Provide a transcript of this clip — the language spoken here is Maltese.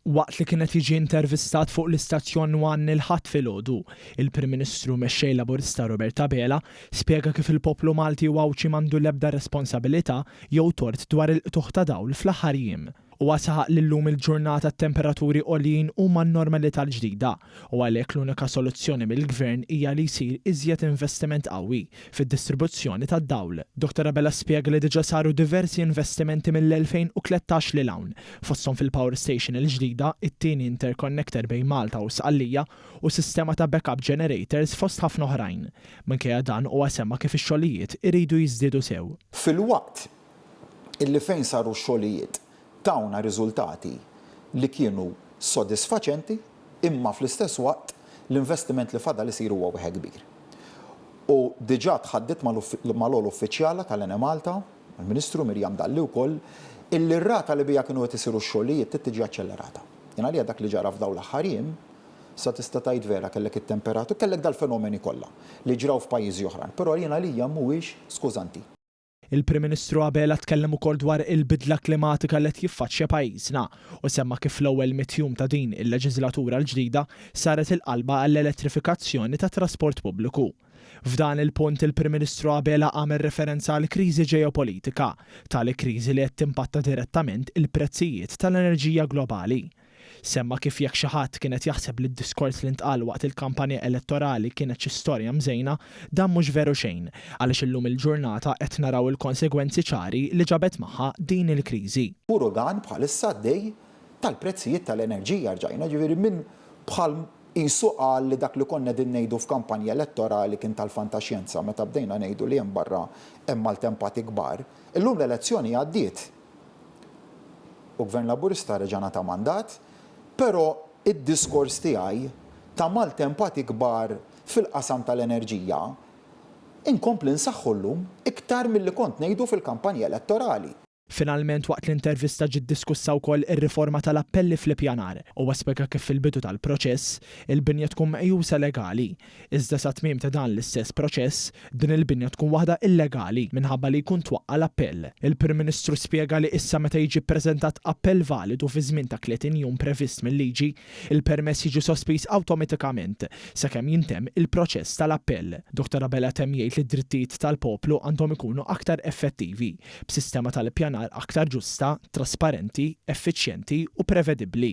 Waqt li kienet jiġi intervistat fuq l-istazzjon 1 il-ħadd filgħodu, il-Prim Ministru mexxej Laburista Robert Abela spjega kif il-poplu Malti u Awċi m'għandu l-ebda responsabilità jew tort dwar il-qtuħ ta' dawl fl-aħħar jiem. Huwa saħaq li llum il-ġurnata t-temperaturi għoljin huma n-normalità l-ġdida u għalhekk l-unika soluzzjoni mill-Gvern hija li jsir iżjed investiment qawwi fid-distribuzzjoni tad-dawl. Dr. Abela spjega li diġà saru diversi investimenti mill-2013 lil hawn, fosthom fil-Power Station il-ġdida, it-tieni interconnector bejn Malta u Sqallija u sistema ta' backup generators fost ħafna oħrajn. Minkejja dan huwa semma kif ix-xogħlijiet iridu jiżdiedu sew. Fil-waqt illi fejn saru x-xogħlijiet tawna riżultati li kienu sodisfaċenti, imma fl-istess waqt l-investiment li fadal isir huwa wieħed kbir. U diġà tħaddit mal-ogħlu uffiċjala tal-Ene Malta, il-Ministru Mirjam Dalli wkoll, illi r-rata li bija kienu qed isiru x-xogħlijiet tiġi aċċelerata. Jien għalija dak li ġara f'dawn l-aħħar jiem, sa tista' tgħid vera kellek it-temperatur, kellek dal-fenomeni kollha li ġraw f'pajjiżi oħrajn, però jien għalija mhuwiex skużanti. Il-Prim Ministru Abela tkellem ukoll dwar il-bidla klimatika li qed jiffaċċja pajjiżna u semma kif l-ewwel mitjum ta' din il-leġislatura l-ġdida saret il-qalba għall-elettrifikazzjoni tat trasport pubbliku. F'dan il-punt il-Prim Ministru Abela għamel referenza għal kriżi ġeopolitika, tali kriżi li qed timpatta direttament il-prezzijiet tal-enerġija globali. Semma kif jekk xi ħadd kienet jaħseb li d-diskors li ntqal waqt il-kampanja elettorali kienet xi storja mżejna, dan mhux veru xejn, għaliex illum il-ġurnata qed naraw il-konsegwenzi ċari li ġabet magħha din il-kriżi. Puru dan bħalissa għaddej tal-prezzijiet tal-enerġija rġajna, ġifieri minn bħal qisu qal li dak li konna din ngħidu f'kampanja elettorali kien tal-fantaxjenza meta bdejna ngħidu li hemm barra hemm maltempati kbar. Illum l-elezzjoni għaddiet. U Gvern Laburista reġa' ta' mandat, però id-diskors tiegħi ta' maltempati kbar fil-qasam tal-enerġija inkompli nsaħħu llum iktar milli kont ngħidu fil-kampanja elettorali. Finalment waqt l-intervista ġiet diskussa wkoll ir-riforma tal-appelli fl-ippjanar u spjega kif fil-bidu tal-proċess il-binja tkun meqjusa legali. Iżda sa tmiem ta' dan l-istess proċess din il-binja tkun waħda illegali minħabba li jkun twaqqa l-appell. Il-Prim Ministru spjega li issa meta jiġi ppreżentat appell validu fi żmien ta' 30 jum previst mill-liġi, il-permess jiġi sospiż awtomatikament sakemm jintemm il-proċess tal-appell. Dr. Abela temm jgħid li d-drittijiet tal-poplu għandhom ikunu aktar effettivi b'sistema tal-ippjanar aktar ġusta, trasparenti, effiċjenti u prevedibbli.